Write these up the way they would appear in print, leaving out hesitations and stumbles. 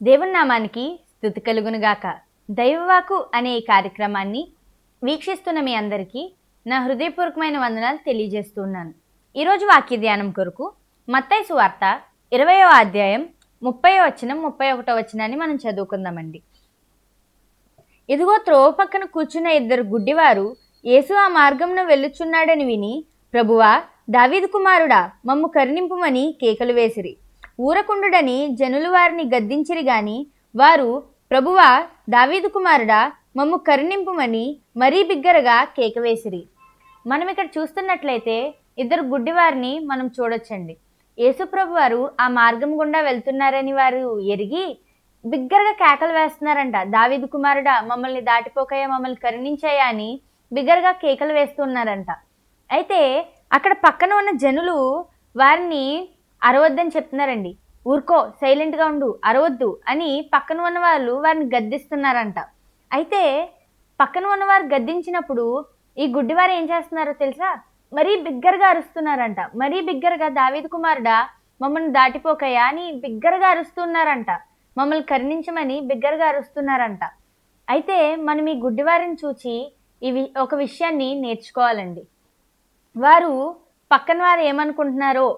దేవుని నామానికి స్తుతి కలుగునుగాక. దైవవాకు అనే ఈ కార్యక్రమాన్ని వీక్షిస్తున్న మీ అందరికీ నా హృదయపూర్వకమైన వందనాలు తెలియజేస్తున్నాను. ఈరోజు వాక్య ధ్యానం కొరకు మత్తయి సువార్త 20వ అధ్యాయం 30వ వచనం 31వ వచనాన్ని మనం చదువుకుందామండి. ఇదిగో త్రోవ పక్కన కూర్చున్న ఇద్దరు గుడ్డివారు యేసు ఆ మార్గంలో వెళ్ళుచున్నాడని విని, ప్రభువా, దావీదు కుమారుడా, మమ్ము కరుణింపుమని కేకలు వేసిరి. ఊరకుండుడని జనులు వారిని గద్దించిరి గాని వారు, ప్రభువా, దావీదు కుమారుడా, మమ్ము కరుణింపుమని మరీ బిగ్గరగా కేక వేసిరి. మనం ఇక్కడ చూస్తున్నట్లయితే ఇద్దరు గుడ్డివారిని మనం చూడొచ్చండి. యేసు ప్రభు వారు ఆ మార్గం గుండా వెళ్తున్నారని వారు ఎరిగి బిగ్గరగా కేకలు వేస్తున్నారంట. దావీదు కుమారుడా, మమ్మల్ని దాటిపోకయా, మమ్మల్ని కరుణించాయా అని బిగ్గరగా కేకలు వేస్తున్నారంట. అయితే అక్కడ పక్కన ఉన్న జనులు వారిని అరవద్దని చెప్తున్నారండి. ఊరుకో, సైలెంట్గా ఉండు, అరవద్దు అని పక్కన ఉన్న వాళ్ళు వారిని గద్దిస్తున్నారంట. అయితే పక్కన ఉన్నవారు గద్దించినప్పుడు ఈ గుడ్డివారు ఏం చేస్తున్నారో తెలుసా? మరీ బిగ్గరగా అరుస్తున్నారంట. మరీ బిగ్గరగా, దావీదు కుమారుడా, మమ్మల్ని దాటిపోకయా అని బిగ్గరగా అరుస్తున్నారంట. మమ్మల్ని కరుణించమని బిగ్గరగా అరుస్తున్నారంట. అయితే మనం ఈ గుడ్డివారిని చూచి ఒక విషయాన్ని నేర్చుకోవాలండి. వారు పక్కన వారు ఏమనుకుంటున్నారో,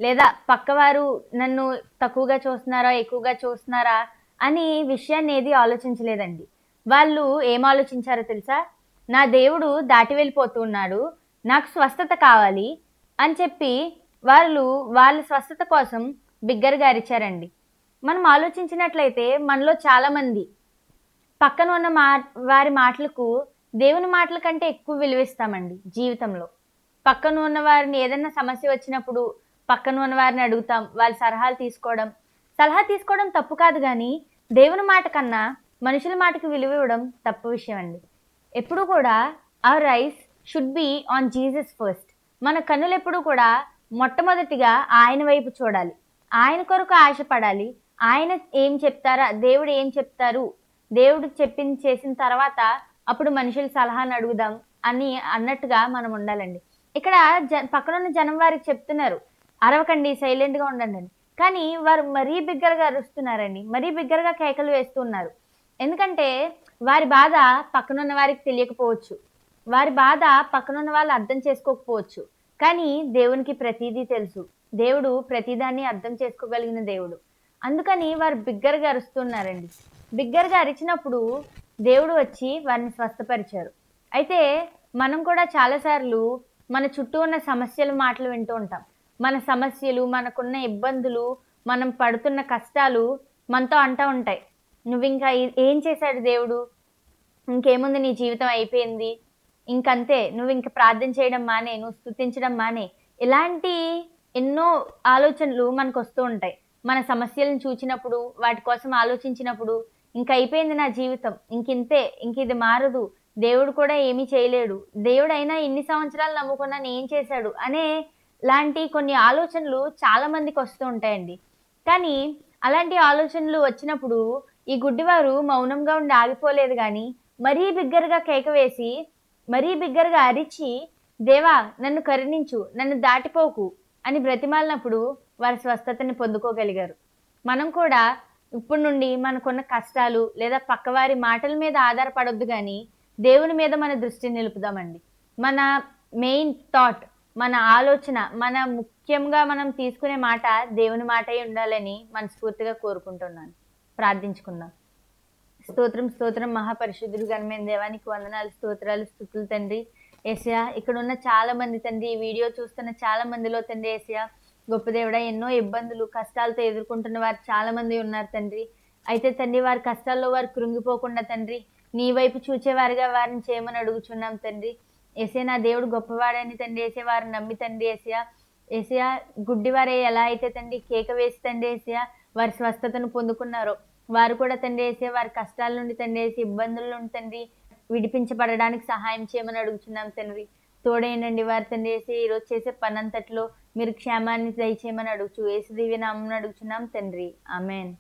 లేదా పక్కవారు నన్ను తక్కువగా చూస్తున్నారా, ఎక్కువగా చూస్తున్నారా అని విషయాన్ని ఏది ఆలోచించలేదండి. వాళ్ళు ఏం ఆలోచించారో తెలుసా? నా దేవుడు దాటి వెళ్ళిపోతూ ఉన్నాడు, నాకు స్వస్థత కావాలి అని చెప్పి వాళ్ళ స్వస్థత కోసం బిగ్గరగా అరిచారండి. మనం ఆలోచించినట్లయితే మనలో చాలామంది పక్కన ఉన్న వారి మాటలకు దేవుని మాటల కంటే ఎక్కువ విలువిస్తామండి జీవితంలో. పక్కన ఉన్న వారిని ఏదైనా సమస్య వచ్చినప్పుడు పక్కన ఉన్న వారిని అడుగుతాం, వాళ్ళ సలహా తీసుకోవడం తప్పు కాదు, కానీ దేవుని మాట కన్నా మనుషుల మాటకు విలువ ఇవ్వడం తప్పు విషయం అండి. ఎప్పుడు కూడా our eyes should be on Jesus first. మన కన్నులు ఎప్పుడు కూడా మొట్టమొదటిగా ఆయన వైపు చూడాలి, ఆయన కొరకు ఆశపడాలి. ఆయన ఏం చెప్తారా, దేవుడు ఏం చెప్తారు, దేవుడు చెప్పింది చేసిన తర్వాత అప్పుడు మనుషుల సలహాను అడుగుదాం అని అన్నట్టుగా మనం ఉండాలండి. ఇక్కడ పక్కనున్న జనం వారికి చెప్తున్నారు, అరవకండి, సైలెంట్గా ఉండండి అని. కానీ వారు మరీ బిగ్గరగా అరుస్తున్నారండి, మరీ బిగ్గరగా కేకలు వేస్తున్నారు. ఎందుకంటే వారి బాధ పక్కనున్న వారికి తెలియకపోవచ్చు, వారి బాధ పక్కనున్న వాళ్ళు అర్థం చేసుకోకపోవచ్చు. కానీ దేవునికి ప్రతిదీ తెలుసు. దేవుడు ప్రతిదాన్ని అర్థం చేసుకోగలిగిన దేవుడు. అందుకని వారు బిగ్గరగా అరుస్తున్నారండి. బిగ్గరగా అరిచినప్పుడు దేవుడు వచ్చి వారిని స్వస్థపరిచారు. అయితే మనం కూడా చాలాసార్లు మన చుట్టూ ఉన్న సమస్యల మాటలు వింటూ ఉంటాం. మన సమస్యలు, మనకున్న ఇబ్బందులు, మనం పడుతున్న కష్టాలు మనతో అంటూ ఉంటాయి, నువ్వు ఇంకా ఏం చేశాడు దేవుడు, ఇంకేముంది, నీ జీవితం అయిపోయింది, ఇంకంతే, నువ్వు ఇంక ప్రార్థన చేయడం మానే, నువ్వు స్తుతించడం మానే. ఇలాంటి ఎన్నో ఆలోచనలు మనకు వస్తూ ఉంటాయి. మన సమస్యలను చూచినప్పుడు, వాటి కోసం ఆలోచించినప్పుడు, ఇంక అయిపోయింది నా జీవితం, ఇంకింతే, ఇంక ఇది మారదు, దేవుడు కూడా ఏమీ చేయలేడు, దేవుడు అయినా ఇన్ని సంవత్సరాలు నమ్ముకున్నాను, ఏం చేశాడు అనే లాంటి కొన్ని ఆలోచనలు చాలా మందికి వస్తూ ఉంటాయండి. కానీ అలాంటి ఆలోచనలు వచ్చినప్పుడు ఈ గుడ్డివారు మౌనంగా ఉండి ఆగిపోలేదు, కానీ మరీ బిగ్గరగా కేక వేసి, మరీ బిగ్గరగా అరిచి, దేవా, నన్ను కరుణించు, నన్ను దాటిపోకు అని బ్రతిమాలినప్పుడు వారి స్వస్థతని పొందుకోగలిగారు. మనం కూడా ఇప్పుడు నుండి మనకున్న కష్టాలు లేదా పక్కవారి మాటల మీద ఆధారపడొద్దు, కానీ దేవుని మీద మన దృష్టిని నిలుపుదామండి. మన మెయిన్ థాట్, మన ఆలోచన, ముఖ్యంగా మనం తీసుకునే మాట దేవుని మాటే ఉండాలని మనస్ఫూర్తిగా కోరుకుంటున్నాను. ప్రార్థించుకుందాం. స్తోత్రం స్తోత్రం మహాపరిశుద్ధుడు ఘనమైన దేవానికి వందనాలు, స్తోత్రాలు, స్తుతులు తండ్రి. యేసయ్యా, ఇక్కడ ఉన్న చాలా మంది తండ్రి, ఈ వీడియో చూస్తున్న చాలా మందిలో తండ్రి యేసయ్యా, గొప్ప దేవుడా, ఎన్నో ఇబ్బందులు కష్టాలతో ఎదుర్కొంటున్న వారు చాలా మంది ఉన్నారు తండ్రి. అయితే తండ్రి, వారి కష్టాల్లో వారు కృంగిపోకుండా తండ్రి నీ వైపు చూచేవారిగా వారిని చేయమని అడుగుచున్నాం తండ్రి. యేసయ్యా, నా దేవుడు గొప్పవాడని తండ్రి యేసయ్యా, వారిని నమ్మి తండ్రి యేసయ్యా, గుడ్డివారే ఎలా అయితే తండ్రి కేక వేసి తండ్రి యేసయ్యా వారి స్వస్థతను పొందుకున్నారో, వారు కూడా తండ్రి యేసయ్యా వారి కష్టాల నుండి తండ్రి యేసి, ఇబ్బందుల నుండి తండ్రి విడిపించబడడానికి సహాయం చేయమని అడుగుచున్నాం తండ్రి. తోడైనండి వారి తండ్రి యేసయ్యా, ఈరోజు చేసే పనంతట్లో మీరు క్షేమాన్ని దయచేయమని అడుగుచు యేసు దివ్య నామమున అడుగుచున్నాం తండ్రి. ఆమేన్.